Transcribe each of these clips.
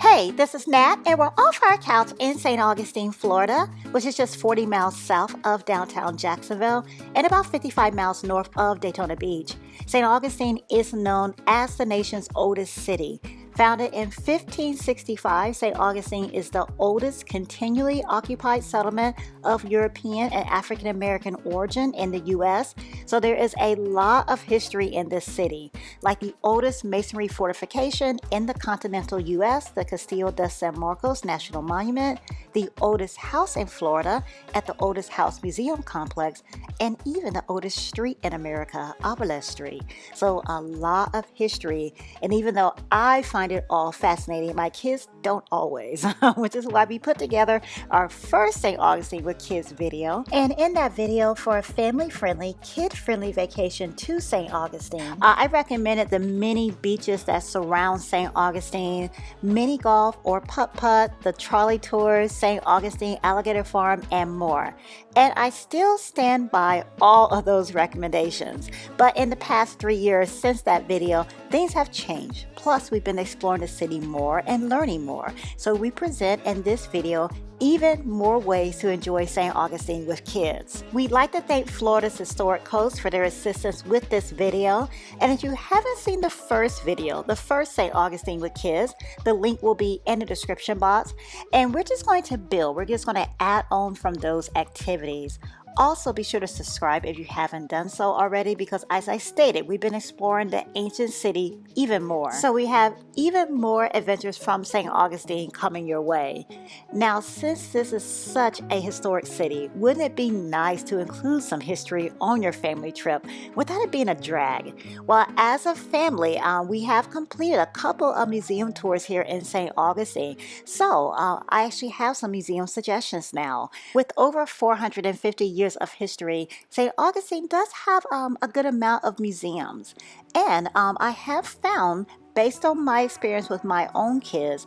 Hey, this is Nat, and we're off our couch in St. Augustine, Florida, which is just 40 miles south of downtown Jacksonville and about 55 miles north of Daytona Beach. St. Augustine is known as the nation's oldest city. Founded in 1565, St. Augustine is the oldest continually occupied settlement of European and African American origin in the U.S., so there is a lot of history in this city, like the oldest masonry fortification in the continental U.S., the Castillo de San Marcos National Monument, the oldest house in Florida at the oldest house museum complex, and even the oldest street in America, Obelisk Street. So a lot of history, and even though I find it all fascinating, my kids don't always, which is why we put together our first St. Augustine with Kids video. And in that video, for a family-friendly, kid-friendly vacation to St. Augustine, I recommended the many beaches that surround St. Augustine, mini golf or putt-putt, the trolley tours, St. Augustine Alligator Farm, and more. And I still stand by all of those recommendations. But in the past 3 years since that video, things have changed. Plus, we've been exploring the city more and learning more. So we present in this video even more ways to enjoy St. Augustine with kids. We'd like to thank Florida's Historic Coast for their assistance with this video. And if you haven't seen the first video, the first St. Augustine with Kids, the link will be in the description box. And we're just going to build, we're just going to add on from those activities. Also, be sure to subscribe if you haven't done so already, because as I stated, we've been exploring the ancient city even more. So we have even more adventures from St. Augustine coming your way. Now, since this is such a historic city, wouldn't it be nice to include some history on your family trip without it being a drag? Well, as a family, we have completed a couple of museum tours here in St. Augustine. So I actually have some museum suggestions now. With over 450 years of history, St. Augustine does have a good amount of museums. And I have found, based on my experience with my own kids,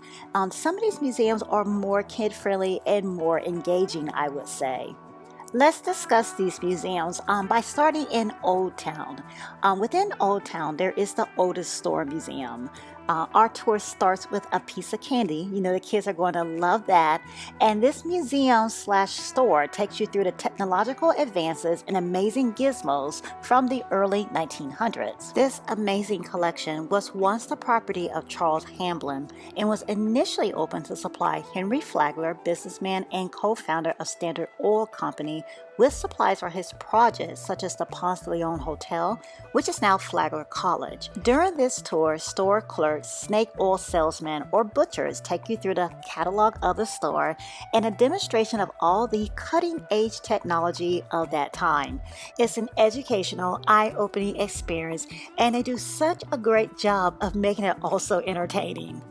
some of these museums are more kid-friendly and more engaging, I would say. Let's discuss these museums by starting in Old Town. Within Old Town, there is the Oldest Store Museum. Our tour starts with a piece of candy. You know, the kids are going to love that. And this museum/store takes you through the technological advances and amazing gizmos from the early 1900s. This amazing collection was once the property of Charles Hamblin and was initially opened to supply Henry Flagler, businessman and co-founder of Standard Oil Company, with supplies for his projects such as the Ponce de Leon Hotel, which is now Flagler College. During this tour, store clerks, snake oil salesmen, or butchers take you through the catalog of the store and a demonstration of all the cutting-edge technology of that time. It's an educational, eye-opening experience, and they do such a great job of making it also entertaining.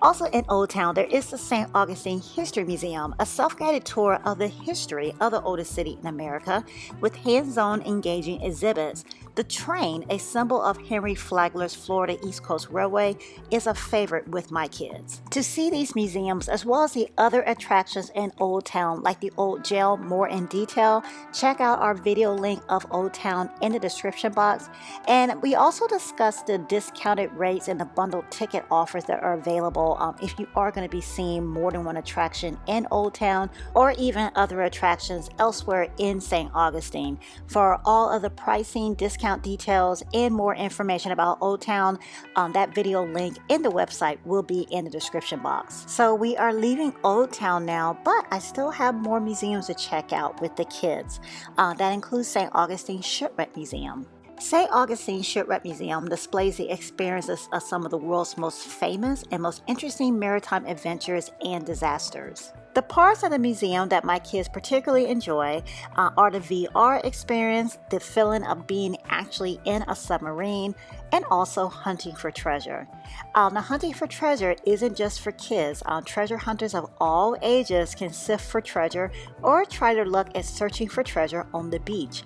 Also in Old Town, there is the St. Augustine History Museum, a self-guided tour of the history of the oldest city in America with hands-on engaging exhibits. The train, a symbol of Henry Flagler's Florida East Coast Railway, is a favorite with my kids. To see these museums as well as the other attractions in Old Town, like the Old Jail, more in detail, check out our video link of Old Town in the description box. And we also discussed the discounted rates and the bundled ticket offers that are available if you are going to be seeing more than one attraction in Old Town or even other attractions elsewhere in St. Augustine. For all of the pricing, discount details, and more information about Old Town, that video link in the website will be in the description box. So we are leaving Old Town now, but I still have more museums to check out with the kids. That includes St. Augustine Shipwreck Museum. St. Augustine Shipwreck Museum displays the experiences of some of the world's most famous and most interesting maritime adventures and disasters. The parts of the museum that my kids particularly enjoy are the VR experience, the feeling of being actually in a submarine, and also hunting for treasure. Now, hunting for treasure isn't just for kids. Treasure hunters of all ages can sift for treasure or try their luck at searching for treasure on the beach.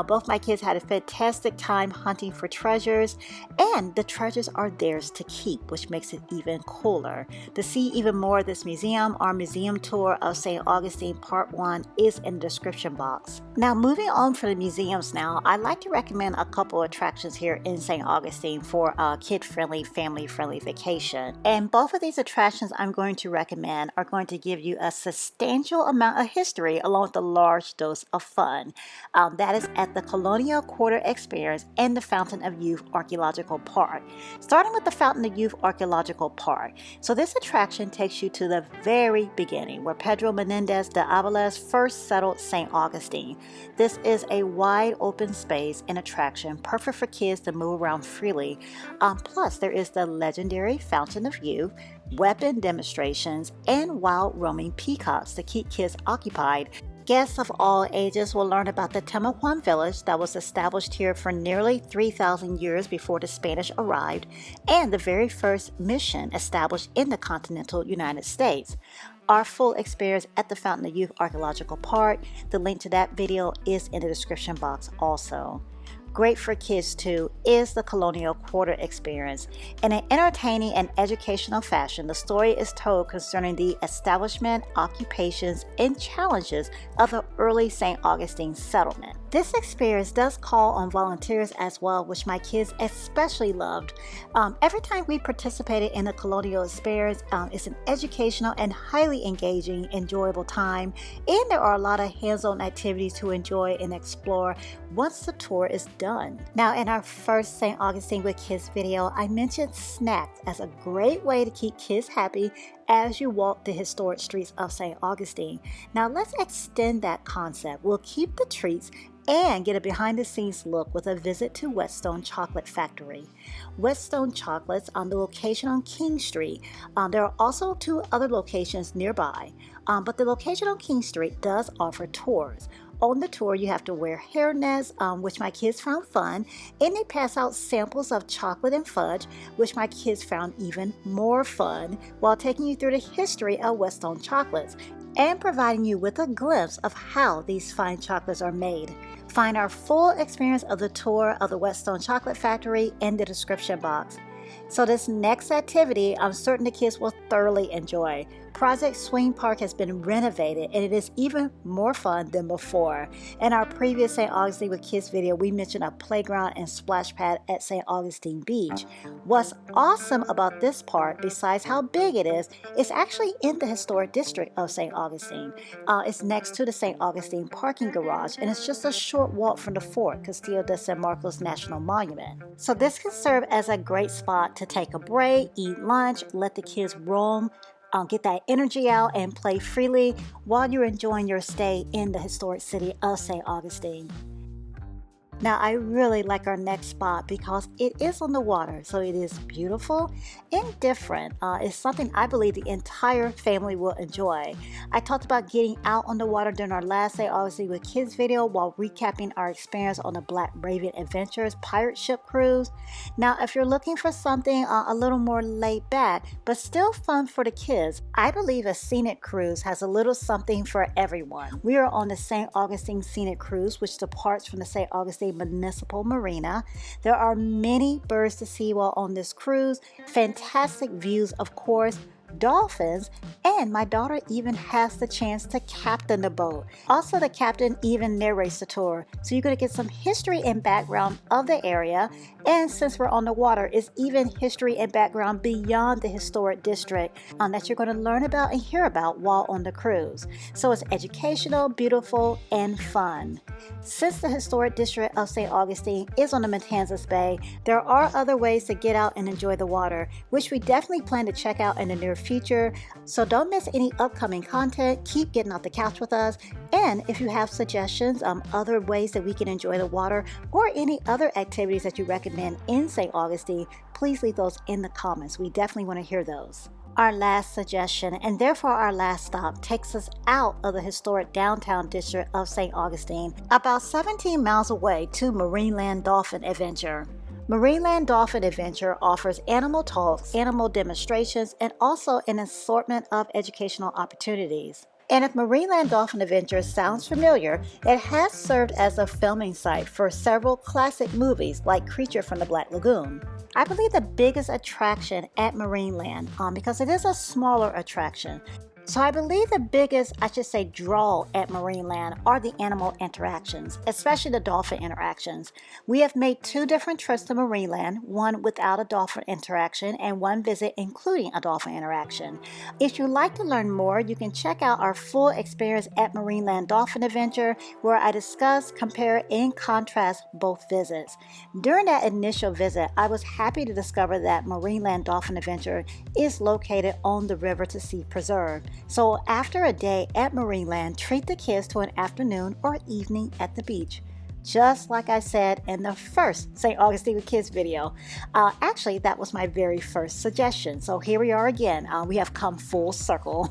Both my kids had a fantastic time hunting for treasures, and the treasures are theirs to keep, which makes it even cooler. To see even more of this museum, our museum tour of St. Augustine Part 1 is in the description box. Now, moving on from the museums now, I'd like to recommend a couple attractions here in St. Augustine. Augustine for a kid-friendly, family-friendly vacation. And both of these attractions I'm going to recommend are going to give you a substantial amount of history along with a large dose of fun. That is at the Colonial Quarter Experience and the Fountain of Youth Archaeological Park. Starting with the Fountain of Youth Archaeological Park. So this attraction takes you to the very beginning where Pedro Menendez de Aviles first settled St. Augustine. This is a wide open space and attraction perfect for kids to move around freely. Plus there is the legendary Fountain of Youth, weapon demonstrations, and wild roaming peacocks to keep kids occupied. Guests of all ages will learn about the Timahuan village that was established here for nearly 3,000 years before the Spanish arrived, and the very first mission established in the continental United States. Our full experience at the Fountain of Youth Archaeological Park, the link to that video is in the description box also. Great for kids too is the Colonial Quarter Experience. In an entertaining and educational fashion, the story is told concerning the establishment, occupations, and challenges of the early St. Augustine settlement. This experience does call on volunteers as well, which my kids especially loved. Every time we participated in the Colonial experience, it's an educational and highly engaging, enjoyable time, and there are a lot of hands-on activities to enjoy and explore once the tour is done. Now, in our first St. Augustine with Kids video, I mentioned snacks as a great way to keep kids happy as you walk the historic streets of St. Augustine. Now, let's extend that concept. We'll keep the treats and get a behind-the-scenes look with a visit to Whetstone Chocolate Factory. Whetstone Chocolates on the location on King Street. There are also 2 other locations nearby, but the location on King Street does offer tours. On the tour, you have to wear hairnets, which my kids found fun, and they pass out samples of chocolate and fudge, which my kids found even more fun, while taking you through the history of Whetstone chocolates and providing you with a glimpse of how these fine chocolates are made. Find our full experience of the tour of the Whetstone Chocolate Factory in the description box. So this next activity, I'm certain the kids will thoroughly enjoy. Project Swing Park has been renovated and it is even more fun than before. In our previous St. Augustine with Kids video, we mentioned a playground and splash pad at St. Augustine Beach. What's awesome about this park, besides how big it is, it's actually in the historic district of St. Augustine. It's next to the St. Augustine parking garage and it's just a short walk from the Fort Castillo de San Marcos National Monument. So this can serve as a great spot to take a break, eat lunch, let the kids roam, get that energy out and play freely while you're enjoying your stay in the historic city of St. Augustine. Now, I really like our next spot because it is on the water, so it is beautiful and different. It's something I believe the entire family will enjoy. I talked about getting out on the water during our last St. Augustine with Kids video while recapping our experience on the Black Raven Adventures pirate ship cruise. Now, if you're looking for something a little more laid back, but still fun for the kids, I believe a Scenic cruise has a little something for everyone. We are on the St. Augustine Scenic cruise, which departs from the St. Augustine Municipal Marina. There are many birds to see while on this cruise, fantastic views of course, dolphins, and my daughter even has the chance to captain the boat. Also, the captain even narrates the tour, so you're going to get some history and background of the area, and since we're on the water, it's even history and background beyond the historic district that you're going to learn about and hear about while on the cruise. So it's educational, beautiful, and fun. Since the historic district of St. Augustine is on the Matanzas Bay, there are other ways to get out and enjoy the water, which we definitely plan to check out in the near future. So don't miss any upcoming content. Keep getting off the couch with us. And if you have suggestions on other ways that we can enjoy the water or any other activities that you recommend in St. Augustine, please leave those in the comments. We definitely want to hear those. Our last suggestion, and therefore our last stop, takes us out of the historic downtown district of St. Augustine, about 17 miles away to Marineland Dolphin Adventure. Marineland Dolphin Adventure offers animal talks, animal demonstrations, and also an assortment of educational opportunities. And if Marineland Dolphin Adventure sounds familiar, it has served as a filming site for several classic movies like Creature from the Black Lagoon. I believe the biggest attraction at Marineland, because it is a smaller attraction, So I believe the biggest, I should say, draw at Marineland are the animal interactions, especially the dolphin interactions. We have made 2 different trips to Marineland, one without a dolphin interaction and one visit including a dolphin interaction. If you'd like to learn more, you can check out our full experience at Marineland Dolphin Adventure, where I discuss, compare, and contrast both visits. During that initial visit, I was happy to discover that Marineland Dolphin Adventure is located on the River to Sea Preserve. So after a day at Marineland, treat the kids to an afternoon or evening at the beach. Just like I said in the first St. Augustine with Kids video. Actually, that was my very first suggestion. So here we are again. We have come full circle.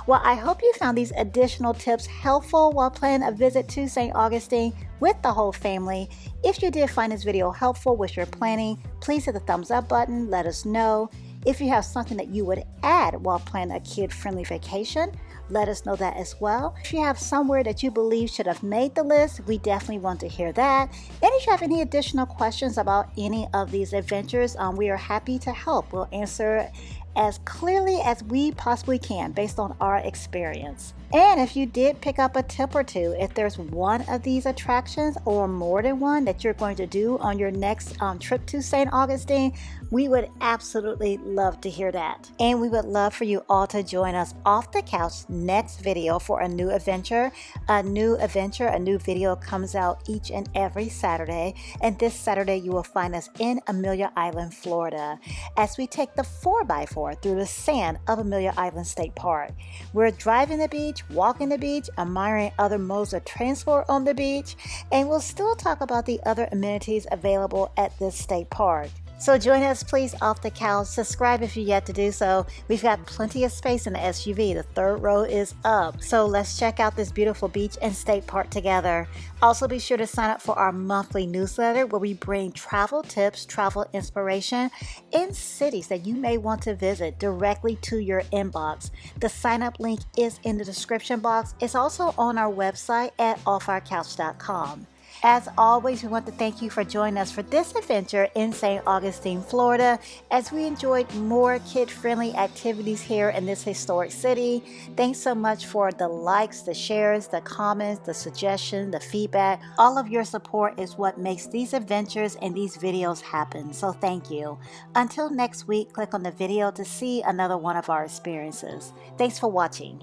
Well, I hope you found these additional tips helpful while planning a visit to St. Augustine with the whole family. If you did find this video helpful with your planning, please hit the thumbs up button. Let us know. If you have something that you would add while planning a kid-friendly vacation, let us know that as well. If you have somewhere that you believe should have made the list, we definitely want to hear that. And if you have any additional questions about any of these adventures, we are happy to help. We'll answer as clearly as we possibly can based on our experience. And if you did pick up a tip or two, if there's one of these attractions or more than one that you're going to do on your next trip to St. Augustine, we would absolutely love to hear that. And we would love for you all to join us off the couch next video for a new adventure. A new video comes out each and every Saturday. And this Saturday you will find us in Amelia Island, Florida, as we take the 4x4 through the sand of Amelia Island State Park. We're driving the beach, walking the beach, admiring other modes of transport on the beach, and we'll still talk about the other amenities available at this state park. So join us please off the couch. Subscribe if you're yet to do so. We've got plenty of space in the SUV. The 3rd row is up. So let's check out this beautiful beach and state park together. Also be sure to sign up for our monthly newsletter where we bring travel tips, travel inspiration, and cities that you may want to visit directly to your inbox. The sign up link is in the description box. It's also on our website at offourcouch.com. As always, we want to thank you for joining us for this adventure in St. Augustine, Florida, as we enjoyed more kid-friendly activities here in this historic city. Thanks so much for the likes, the shares, the comments, the suggestions, the feedback. All of your support is what makes these adventures and these videos happen, so thank you. Until next week, click on the video to see another one of our experiences. Thanks for watching.